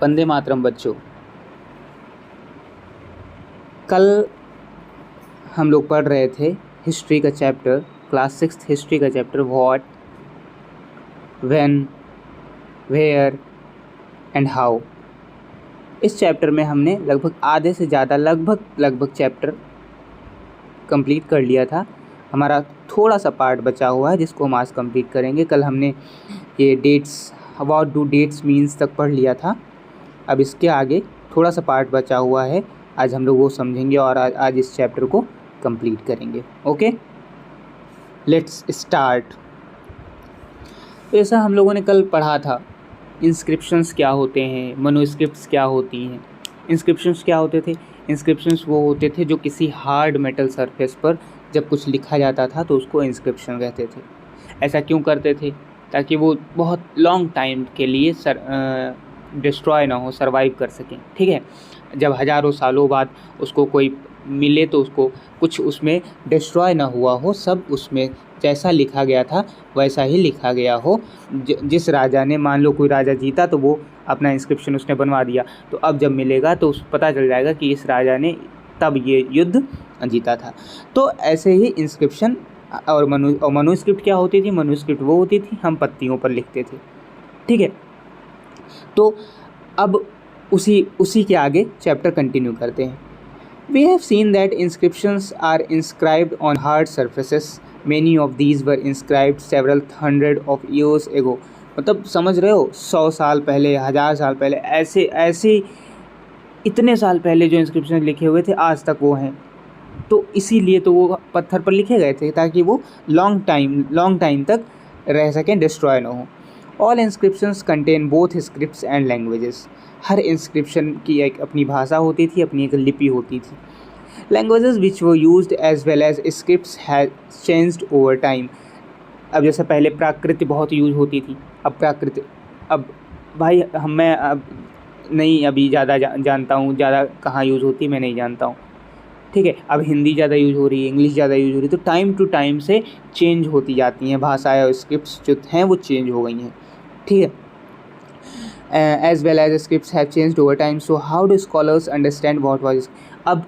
वंदे मातरम बच्चों। कल हम लोग पढ़ रहे थे हिस्ट्री का चैप्टर, क्लास 6 हिस्ट्री का chapter what, when, where and how. इस चैप्टर में हमने लगभग आधे से ज़्यादा लगभग चैप्टर कंप्लीट कर लिया था। हमारा थोड़ा सा पार्ट बचा हुआ है जिसको हम आज कंप्लीट करेंगे। कल हमने ये dates, what do dates means तक पढ़ लिया था। अब इसके आगे थोड़ा सा पार्ट बचा हुआ है, आज हम लोग वो समझेंगे और आज इस चैप्टर को कंप्लीट करेंगे। Okay, let's start. ऐसा हम लोगों ने कल पढ़ा था इंस्क्रिप्शंस क्या होते हैं, मैन्युस्क्रिप्ट्स क्या होती हैं। इंस्क्रिप्शंस क्या होते थे? इंस्क्रिप्शंस वो होते थे जो किसी हार्ड मेटल सरफेस पर जब कुछ लिखा जाता था तो उसको इंस्क्रिप्शन कहते थे। ऐसा क्यों करते थे? ताकि वो बहुत लॉन्ग टाइम के लिए डिस्ट्रॉय ना हो, सरवाइव कर सकें। ठीक है, जब हज़ारों सालों बाद उसको कोई मिले तो उसको कुछ उसमें डिस्ट्रॉय ना हुआ हो, सब उसमें जैसा लिखा गया था वैसा ही लिखा गया हो। जिस राजा ने, मान लो कोई राजा जीता तो वो अपना इंस्क्रिप्शन उसने बनवा दिया, तो अब जब मिलेगा तो उस पता चल जाएगा कि इस राजा ने तब ये युद्ध जीता था। तो ऐसे ही इंस्क्रिप्शन और मैन्युस्क्रिप्ट क्या होती थी? मैन्युस्क्रिप्ट वो होती थी हम पत्तियों पर लिखते थे। ठीक है, तो अब उसी के आगे चैप्टर कंटिन्यू करते हैं। We have seen that inscriptions are inscribed on hard surfaces. Many of these were inscribed several hundred of years ago. मतलब समझ रहे हो, 100 साल पहले, 1000 साल पहले, ऐसे इतने साल पहले जो इंस्क्रिप्शन लिखे हुए थे आज तक वो हैं। तो इसीलिए तो वो पत्थर पर लिखे गए थे ताकि वो लॉन्ग टाइम तक रह सकें, डिस्ट्रॉय ना हो। All inscriptions contain both scripts and languages. Her inscription की एक अपनी भाषा होती थी, अपनी एक लिपि होती थी। लैंग्वेजेस विच वो used as well as scripts has changed over time. अब जैसे पहले प्राकृत बहुत यूज होती थी, अब भाई मैं अब नहीं अभी ज़्यादा जानता हूँ, ज़्यादा कहाँ यूज़ होती मैं नहीं जानता हूँ। ठीक है, अब हिंदी ज़्यादा यूज हो रही है, इंग्लिश ज़्यादा यूज हो रही है, तो टाइम टू टाइम से चेंज होती जाती हैं भाषाएं और स्क्रिप्ट्स जो हैं वो चेंज हो गई हैं। ठीक है, as well as scripts have changed over time, so how do scholars understand what was। अब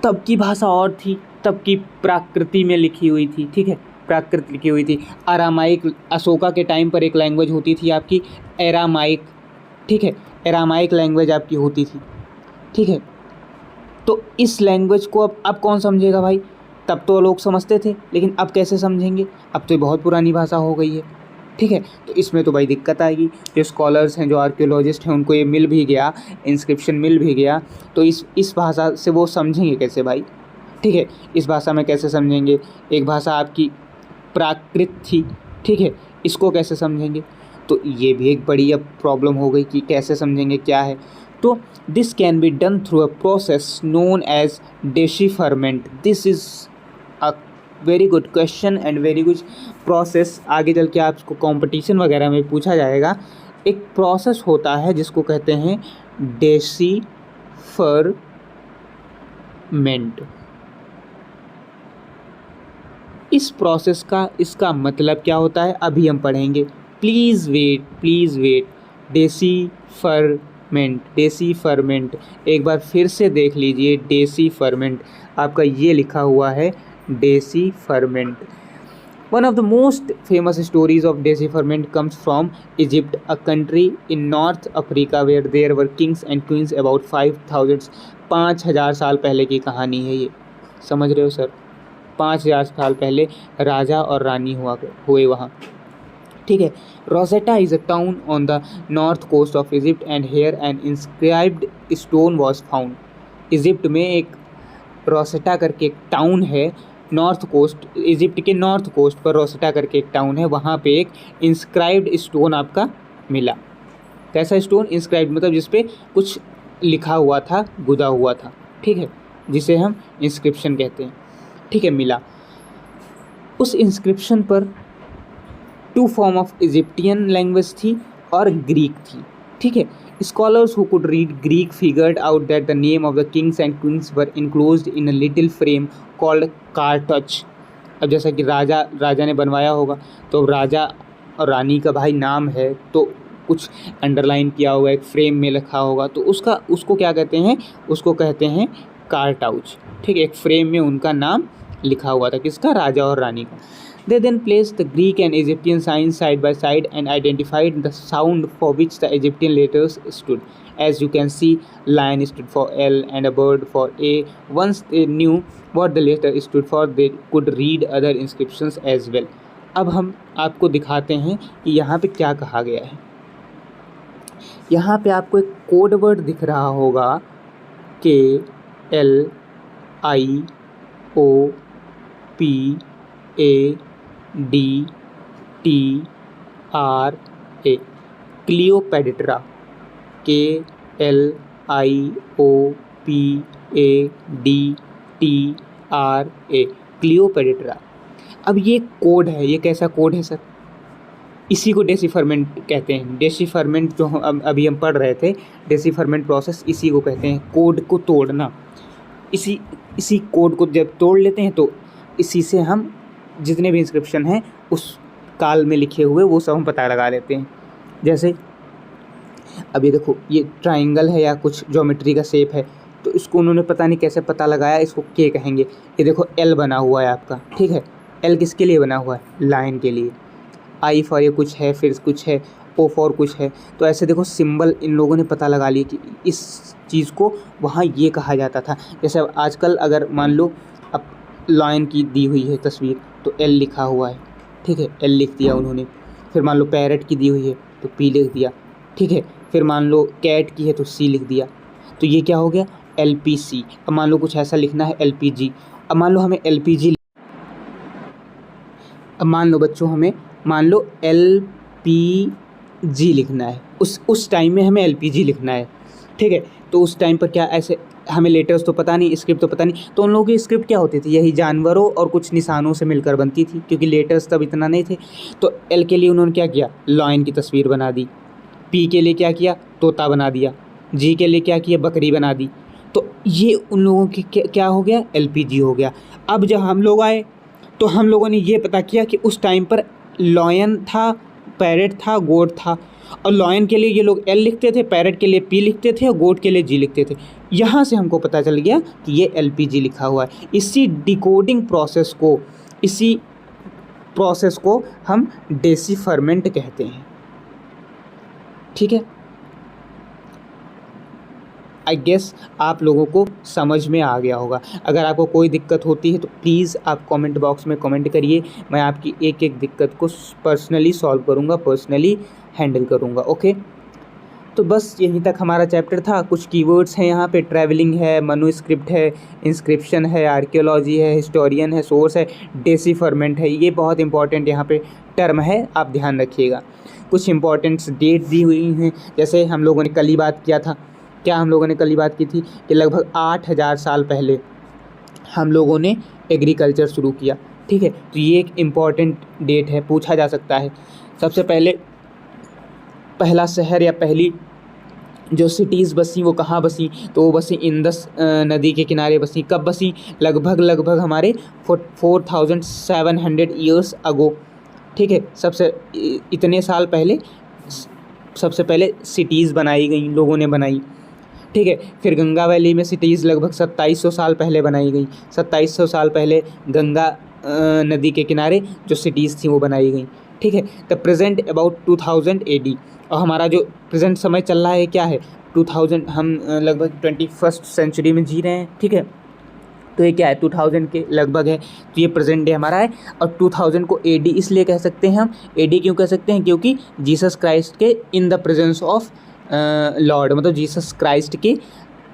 तब की भाषा और थी, तब की प्राकृति में लिखी हुई थी। ठीक है, प्राकृत लिखी हुई थी। अरामाइक, अशोका के टाइम पर एक लैंग्वेज होती थी आपकी एरामाइक। ठीक है, एरामाइक लैंग्वेज आपकी होती थी। ठीक है, तो इस लैंग्वेज को अब कौन समझेगा भाई? तब तो लोग समझते थे, लेकिन अब कैसे समझेंगे? अब तो बहुत पुरानी भाषा हो गई है। ठीक है, तो इसमें तो भाई दिक्कत आएगी। जो स्कॉलर्स हैं, जो आर्कियोलॉजिस्ट हैं, उनको ये मिल भी गया, इंस्क्रिप्शन मिल भी गया, तो इस भाषा से वो समझेंगे कैसे भाई? ठीक है, इस भाषा में कैसे समझेंगे? एक भाषा आपकी प्राकृत थी, ठीक है, इसको कैसे समझेंगे? तो ये भी एक बड़ी अब प्रॉब्लम हो गई कि कैसे समझेंगे, क्या है। तो this can be done through a process known as decipherment. This is a very good question and very good process. आगे चल के आपको कंपटीशन वगैरह में पूछा जाएगा। एक प्रोसेस होता है जिसको कहते हैं डेसिफरमेंट। इस प्रोसेस का इसका मतलब क्या होता है अभी हम पढ़ेंगे। Please wait. डेसिफरमेंट एक बार फिर से देख लीजिए। डेसिफरमेंट आपका ये लिखा हुआ है, डेसिफरमेंट। One of the most famous stories of decipherment comes from Egypt, a country in North Africa where there were kings and queens about 5,000 साल पहले की कहानी है ये। समझ रहे हो सर? 5,000 साल पहले राजा और रानी हुए वहाँ। ठीक है, Rosetta is a town on the north coast of Egypt and here an inscribed stone was found. Egypt में एक रोसेटा करके एक टाउन है, नॉर्थ कोस्ट, इजिप्ट के नॉर्थ कोस्ट पर रोसेटा करके एक टाउन है, वहाँ पे एक इंस्क्राइब्ड स्टोन आपका मिला। कैसा स्टोन? इंस्क्राइब्ड मतलब जिस पे कुछ लिखा हुआ था, गुदा हुआ था। ठीक है, जिसे हम इंस्क्रिप्शन कहते हैं। ठीक है, मिला। उस इंस्क्रिप्शन पर 2 फॉर्म ऑफ इजिप्टियन लैंग्वेज थी और ग्रीक थी। ठीक है, scholars who could read Greek figured out that the name of the kings and queens were enclosed in a little frame called cartouche। अब जैसा कि राजा ने बनवाया होगा, तो राजा और रानी का भाई नाम है, तो कुछ अंडरलाइन किया होगा, एक फ्रेम में रखा होगा, तो उसको क्या कहते हैं, उसको कहते हैं कार्टाउच। ठीक है, एक फ्रेम में उनका नाम लिखा हुआ था, किसका, राजा और रानी का। They then placed the Greek and Egyptian signs side by side and identified the sound for which the Egyptian letters stood. As you can see, lion stood for L and a bird for A. Once they knew what the letter stood for, they could read other inscriptions as well. अब हम आपको दिखाते हैं कि यहाँ पे क्या कहा गया है। यहाँ पे आपको एक कोड वर्ड दिख रहा होगा, KLIOPADTRA, क्लियोपेड्रा, KLIOPADTRA, क्लियोपेड्रा। अब ये कोड है, ये कैसा कोड है सर, इसी को डेसिफरमेंट कहते हैं। डेसिफरमेंट जो अभी हम पढ़ रहे थे, डेसिफरमेंट प्रोसेस इसी को कहते हैं, कोड को तोड़ना। इसी कोड को जब तोड़ लेते हैं तो इसी से हम जितने भी इंस्क्रिप्शन हैं उस काल में लिखे हुए वो सब हम पता लगा लेते हैं। जैसे अब ये देखो, ये ट्राइंगल है या कुछ ज्योमेट्री का शेप है, तो इसको उन्होंने पता नहीं कैसे पता लगाया, इसको के कहेंगे। ये देखो एल बना हुआ है आपका, ठीक है, एल किसके लिए बना हुआ है, लाइन के लिए। आई फॉर ये कुछ है, फिर कुछ है, ओ फॉर कुछ है। तो ऐसे देखो सिंबल इन लोगों ने पता लगा लिया कि इस चीज़ को वहाँ ये कहा जाता था। जैसे अब आजकल अगर मान लो अब लायन की दी हुई है तस्वीर तो एल लिखा हुआ है, ठीक है, एल लिख दिया उन्होंने। फिर मान लो पैरट की दी हुई है तो पी लिख दिया, ठीक है। फिर मान लो कैट की है तो सी लिख दिया। तो ये क्या हो गया, LPC। अब मान लो कुछ ऐसा लिखना है LPG। अब मान लो हमें LPG, अब मान लो बच्चों हमें मान लो LPG लिखना है, उस टाइम में हमें LPG लिखना है, ठीक है। तो उस टाइम पर क्या, ऐसे हमें लेटर्स तो पता नहीं, स्क्रिप्ट तो पता नहीं, तो उन लोगों की स्क्रिप्ट क्या होती थी, यही जानवरों और कुछ निशानों से मिलकर बनती थी, क्योंकि लेटर्स तब इतना नहीं थे। तो L के लिए उन्होंने क्या किया, लॉयन की तस्वीर बना दी। P के लिए क्या किया, तोता बना दिया। G के लिए क्या किया, बकरी बना दी। तो ये उन लोगों की क्या हो गया, LPG हो गया। अब जब हम लोग आए तो हम लोगों ने ये पता किया कि उस टाइम पर लॉयन था, पैरट था, गोट था। और लॉयन के लिए ये लोग L लिखते थे, पैरट के लिए P लिखते थे और गोट के लिए G लिखते थे। यहाँ से हमको पता चल गया कि ये LPG लिखा हुआ है। इसी डिकोडिंग प्रोसेस को, इसी प्रोसेस को हम डेसिफरमेंट कहते हैं, ठीक है। आई गेस आप लोगों को समझ में आ गया होगा। अगर आपको कोई दिक्कत होती है तो प्लीज़ आप कमेंट बॉक्स में कमेंट करिए, मैं आपकी एक एक दिक्कत को पर्सनली सॉल्व करूँगा, पर्सनली हैंडल करूँगा, ओके। तो बस यहीं तक हमारा चैप्टर था। कुछ कीवर्ड्स हैं यहाँ पे, ट्रैवलिंग है, मनुस्क्रिप्ट है, इंस्क्रिप्शन है, आर्कियोलॉजी है, हिस्टोरियन है, सोर्स है, डेसिफरमेंट है। ये बहुत इंपॉर्टेंट यहाँ पे टर्म है, आप ध्यान रखिएगा। कुछ इंपॉर्टेंट डेट दी हुई हैं, जैसे हम लोगों ने कल ही बात किया था, क्या हम लोगों ने कल ही बात की थी कि लगभग 8000 साल पहले हम लोगों ने एग्रीकल्चर शुरू किया, ठीक है। तो ये एक इम्पॉर्टेंट डेट है, पूछा जा सकता है। सबसे पहले पहला शहर या पहली जो सिटीज़ बसी वो कहाँ बसी, तो वो बसी इंदस नदी के किनारे बसी। कब बसी, लगभग हमारे 4700 ईयर्स अगो, ठीक है। सबसे इतने साल पहले सबसे पहले सिटीज़ बनाई गई, लोगों ने बनाई, ठीक है। फिर गंगा वैली में सिटीज़ लगभग 2700 साल पहले बनाई गई। 2700 साल पहले गंगा नदी के किनारे जो सिटीज़ थी वो बनाई गई, ठीक है। द प्रेजेंट अबाउट 2000 AD, और हमारा जो प्रेजेंट समय चल रहा है क्या है, 2000, हम लगभग 21st सेंचुरी में जी रहे हैं, ठीक है। तो ये क्या है, 2000 के लगभग है, तो ये प्रेजेंट डे हमारा है। और 2000 को AD इसलिए कह सकते हैं हम, AD क्यों कह सकते हैं, क्योंकि जीसस क्राइस्ट के in the presence of Lord, मतलब जीसस क्राइस्ट के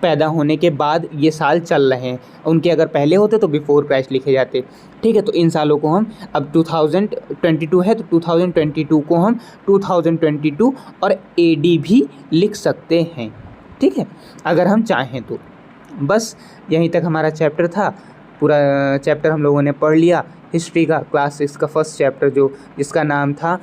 पैदा होने के बाद ये साल चल रहे हैं। उनके अगर पहले होते तो बिफोर क्राइस्ट लिखे जाते, ठीक है। तो इन सालों को हम, अब 2022 है तो 2022 को हम 2022 और AD भी लिख सकते हैं, ठीक है, अगर हम चाहें तो। बस यहीं तक हमारा चैप्टर था। पूरा चैप्टर हम लोगों ने पढ़ लिया, हिस्ट्री का, क्लास 6 का फर्स्ट चैप्टर जिसका नाम था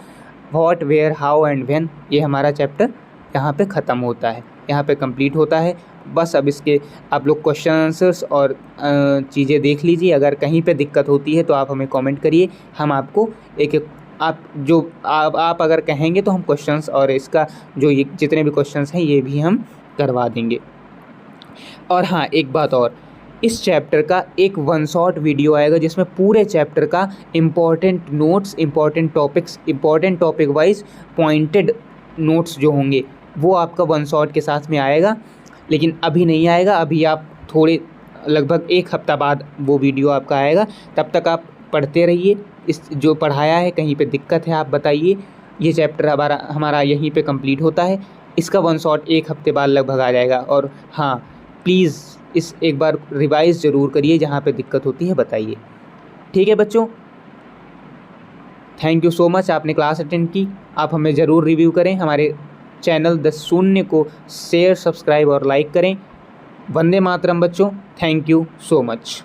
what, where, how and when. ये हमारा चैप्टर यहाँ पे ख़त्म होता है, यहाँ पे कंप्लीट होता है। बस अब इसके आप लोग क्वेश्चन आंसर्स और चीज़ें देख लीजिए। अगर कहीं पे दिक्कत होती है तो आप हमें कमेंट करिए, हम आपको एक एक आप अगर कहेंगे तो हम क्वेश्चंस और इसका जो ये जितने भी क्वेश्चंस हैं ये भी हम करवा देंगे। और हाँ, एक बात और, इस चैप्टर का एक वन शॉट वीडियो आएगा जिसमें पूरे चैप्टर का important notes, important topics, important topic wise pointed notes जो होंगे वो आपका वन शॉट के साथ में आएगा। लेकिन अभी नहीं आएगा, अभी आप थोड़े लगभग 1 हफ्ता बाद वो वीडियो आपका आएगा। तब तक आप पढ़ते रहिए। इस जो पढ़ाया है कहीं पे दिक्कत है आप बताइए। ये चैप्टर हमारा यहीं पे कंप्लीट होता है। इसका वन शॉट 1 हफ्ते बाद लगभग आ जाएगा। और हाँ, प्लीज़ इस एक बार रिवाइज़ ज़रूर करिए, जहाँ पे दिक्कत होती है बताइए। ठीक है बच्चों, थैंक यू सो मच, आपने क्लास अटेंड की। आप हमें ज़रूर रिव्यू करें, हमारे चैनल 10 शून्य को शेयर, सब्सक्राइब और लाइक करें। वंदे मातरम बच्चों, थैंक यू सो मच।